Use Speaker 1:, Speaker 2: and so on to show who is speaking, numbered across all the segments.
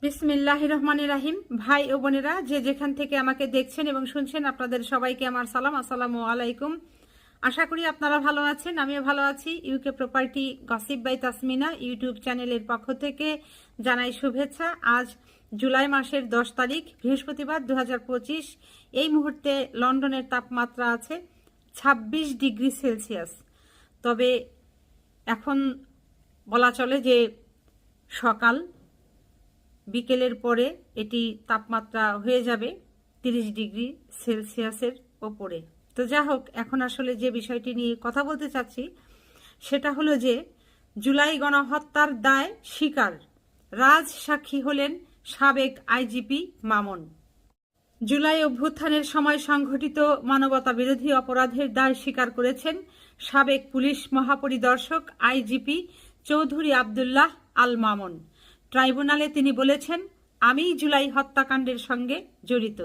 Speaker 1: বিসমিল্লাহির রহমানির রাহিম। ভাই ও বোনেরা, যে যেখান থেকে আমাকে দেখছেন এবং শুনছেন, আপনাদের সবাইকে আমার সালাম, আসসালামু আলাইকুম। আশা করি আপনারা ভালো আছেন, আমিও ভালো আছি। UK property gossip by Tasmina YouTube চ্যানেলের পক্ষ থেকে জানাই শুভেচ্ছা। আজ জুলাই মাসের 10 তারিখ বৃহস্পতিবার 2025। এই মুহূর্তে লন্ডনের তাপমাত্রা আছে 26 ডিগ্রি সেলসিয়াস। তবে এখন বলা চলে যে সকাল বিকেলের পরে এটি তাপমাত্রা হয়ে যাবে 30 ডিগ্রি সেলসিয়াসের ওপরে। তো যা হোক, এখন আসলে যে বিষয়টি নিয়ে কথা বলতে চাচ্ছি সেটা হলো যে জুলাই গণহত্যার দায় স্বীকার, রাজসাক্ষী হলেন সাবেক আইজিপি মামুন। জুলাই অভ্যুত্থানের সময় সংঘটিত মানবতা বিরোধী অপরাধের দায় স্বীকার করেছেন সাবেক পুলিশ মহাপরিদর্শক আইজিপি চৌধুরী আবদুল্লাহ আল মামুন। ট্রাইব্যুনালে তিনি বলেছেন, আমি জুলাই হত্যাকাণ্ডের সঙ্গে জড়িত।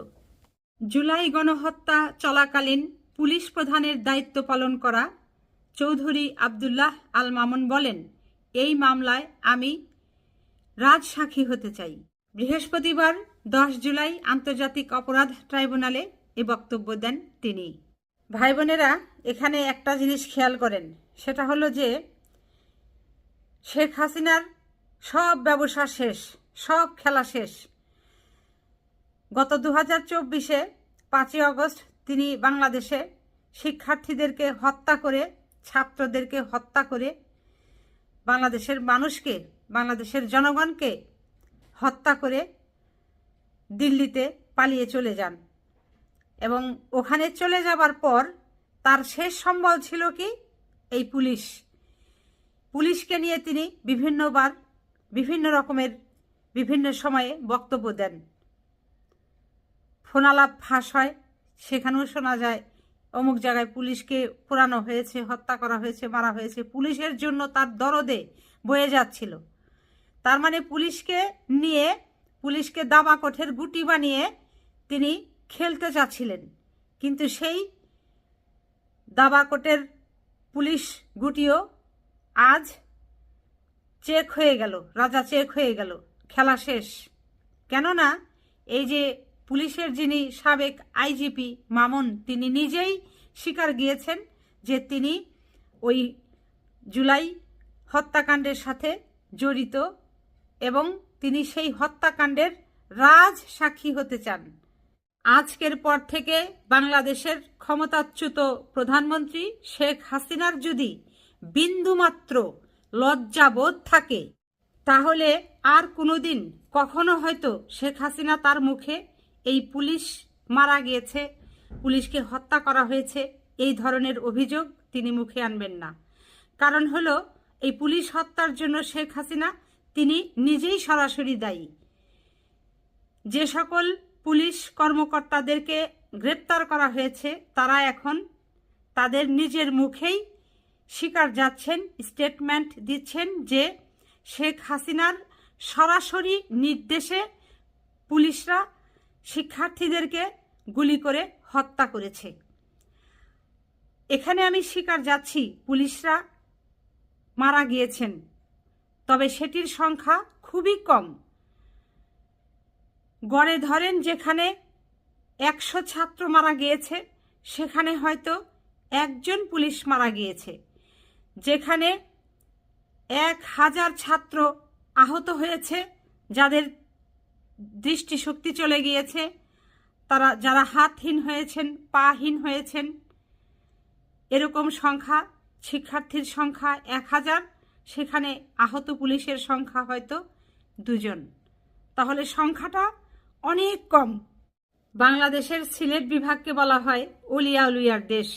Speaker 1: জুলাই গণহত্যা চলাকালীন পুলিশ প্রধানের দায়িত্ব পালন করা চৌধুরী আবদুল্লাহ আল মামুন বলেন, এই মামলায় আমি রাজসাক্ষী হতে চাই। বৃহস্পতিবার 10 জুলাই আন্তর্জাতিক অপরাধ ট্রাইব্যুনালে এ বক্তব্য দেন তিনি। ভাই বোনেরা, এখানে একটা জিনিস খেয়াল করেন, সেটা হলো যে শেখ হাসিনার সব ব্যবসা শেষ, সব খেলা শেষ। গত 2024-এ 5ই আগস্ট তিনি বাংলাদেশে শিক্ষার্থীদেরকে হত্যা করে, ছাত্রদেরকে হত্যা করে, বাংলাদেশের মানুষকে, বাংলাদেশের জনগণকে হত্যা করে দিল্লিতে পালিয়ে চলে যান। এবং ওখানে চলে যাবার পর তার শেষ সম্বল ছিল কি? এই পুলিশকে নিয়ে তিনি বিভিন্নবার বিভিন্ন রকমের বিভিন্ন সময়ে বক্তব্য দেন। ফোনালাপ ফাঁস হয়, সেখানেও শোনা যায় অমুক জায়গায় পুলিশকে পোড়ানো হয়েছে, হত্যা করা হয়েছে, মারা হয়েছে। পুলিশের জন্য তার দরদে বয়ে যাচ্ছিল। তার মানে পুলিশকে নিয়ে, পুলিশকে দাবাকোঠের গুটি বানিয়ে তিনি খেলতে চাচ্ছিলেন। কিন্তু সেই দাবাকোটের পুলিশ গুটিও আজ চেক হয়ে গেল, রাজা চেক হয়ে গেল, খেলা শেষ। কেননা এই যে পুলিশের যিনি সাবেক আইজিপি মামুন, তিনি নিজেই স্বীকার গিয়েছেন যে তিনি ওই জুলাই হত্যাকাণ্ডের সাথে জড়িত এবং তিনি সেই হত্যাকাণ্ডের রাজসাক্ষী হতে চান। আজকের পর থেকে বাংলাদেশের ক্ষমতাচ্যুত প্রধানমন্ত্রী শেখ হাসিনার যদি বিন্দুমাত্র লজ্জাবোধ থাকে, তাহলে আর কোনোদিন কখনো হয়তো শেখ হাসিনা তার মুখে এই পুলিশ মারা গিয়েছে, পুলিশকে হত্যা করা হয়েছে, এই ধরনের অভিযোগ তিনি মুখে আনবেন না। কারণ হলো, এই পুলিশ হত্যার জন্য শেখ হাসিনা তিনি নিজেই সরাসরি দায়ী। যে সকল পুলিশ কর্মকর্তাদেরকে গ্রেপ্তার করা হয়েছে, তারা এখন তাদের নিজের মুখেই স্বীকার যাচ্ছেন, স্টেটমেন্ট দিচ্ছেন যে শেখ হাসিনার সরাসরি নির্দেশে পুলিশরা শিক্ষার্থীদেরকে গুলি করে হত্যা করেছে। এখানে আমি স্বীকার যাচ্ছি, পুলিশরা মারা গিয়েছেন, তবে সেটির সংখ্যা খুবই কম। গড়ে ধরেন যেখানে 100 ছাত্র মারা গিয়েছে, সেখানে হয়তো একজন পুলিশ মারা গিয়েছে। যেখানে 1000 ছাত্র আহত হয়েছে, যাদের দৃষ্টিশক্তি চলে গিয়েছে, তারা যারা হাতহীন হয়েছেন, পাহীন হয়েছেন, এরকম সংখ্যা, শিক্ষার্থীর সংখ্যা 1000, সেখানে আহত পুলিশের সংখ্যা হয়তো 2 জন। তাহলে সংখ্যাটা অনেক কম। বাংলাদেশের সিলেট বিভাগকে বলা হয় অলিয়া উলিয়ার দেশ,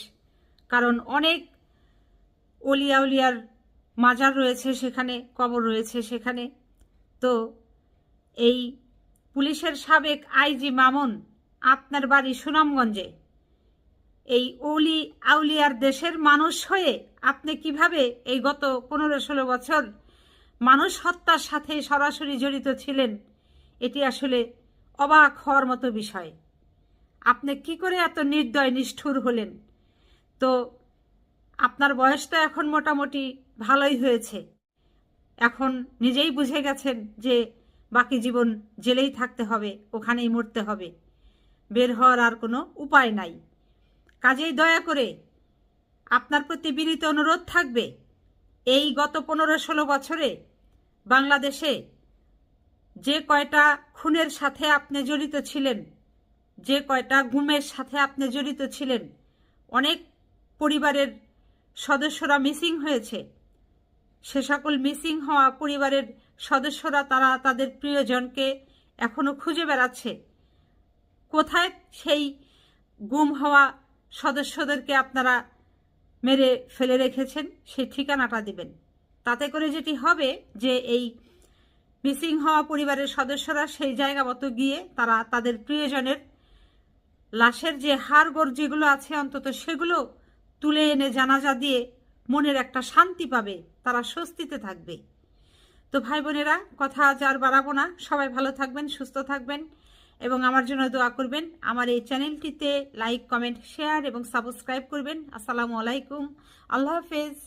Speaker 1: কারণ অনেক অলিয়া উলিয়ার মাজার রয়েছে সেখানে, কবর রয়েছে সেখানে। তো এই পুলিশের সাবেক আইজি মামুন, আপনার বাড়ি সুনামগঞ্জে, এই অলি আউলিয়ার দেশের মানুষ হয়ে আপনি কিভাবে এই গত 15-16 বছর মানুষ হত্যার সাথে সরাসরি জড়িত ছিলেন? এটি আসলে অবাক হওয়ার মতো বিষয়। আপনি কি করে এত নির্দয় নিষ্ঠুর হলেন? তো আপনার বয়স তো এখন মোটামুটি ভালোই হয়েছে, এখন নিজেই বুঝে গেছেন যে বাকি জীবন জেলেই থাকতে হবে, ওখানেই মরতে হবে, বের হওয়ার আর কোনো উপায় নাই। কাজেই দয়া করে আপনার প্রতি বিনীত অনুরোধ থাকবে, এই গত 15-16 বছরে বাংলাদেশে যে কয়টা খুনের সাথে আপনি জড়িত ছিলেন, যে কয়টা গুমের সাথে আপনি জড়িত ছিলেন, অনেক পরিবারের সদস্যরা মিসিং হয়েছে। সে সকল মিসিং হওয়া পরিবারের সদস্যরা তারা তাদের প্রিয়জনকে এখনো খুঁজে বেড়াচ্ছে। কোথায় সেই গুম হওয়া সদস্যদেরকে আপনারা মেরে ফেলে রেখেছেন সেই ঠিকানাটা দিবেন। তাতে করে যেটি হবে যে এই মিসিং হওয়া পরিবারের সদস্যরা সেই জায়গা মতো গিয়ে তারা তাদের প্রিয়জনের লাশের যে হাড়গোড় যেগুলো আছে অন্তত সেগুলো তুলে এনে জানাজা দিয়ে মনের একটা শান্তি পাবে, তারা স্বস্তিতে থাকবে। তো ভাই বোনেরা, কথা আজ আর বাড়াবো না। সবাই ভালো থাকবেন, সুস্থ থাকবেন এবং আমার জন্য দোয়া করবেন। আমার এই চ্যানেলটিতে লাইক, কমেন্ট, শেয়ার এবং সাবস্ক্রাইব করবেন। আসসালামু আলাইকুম, আল্লাহ হাফেজ।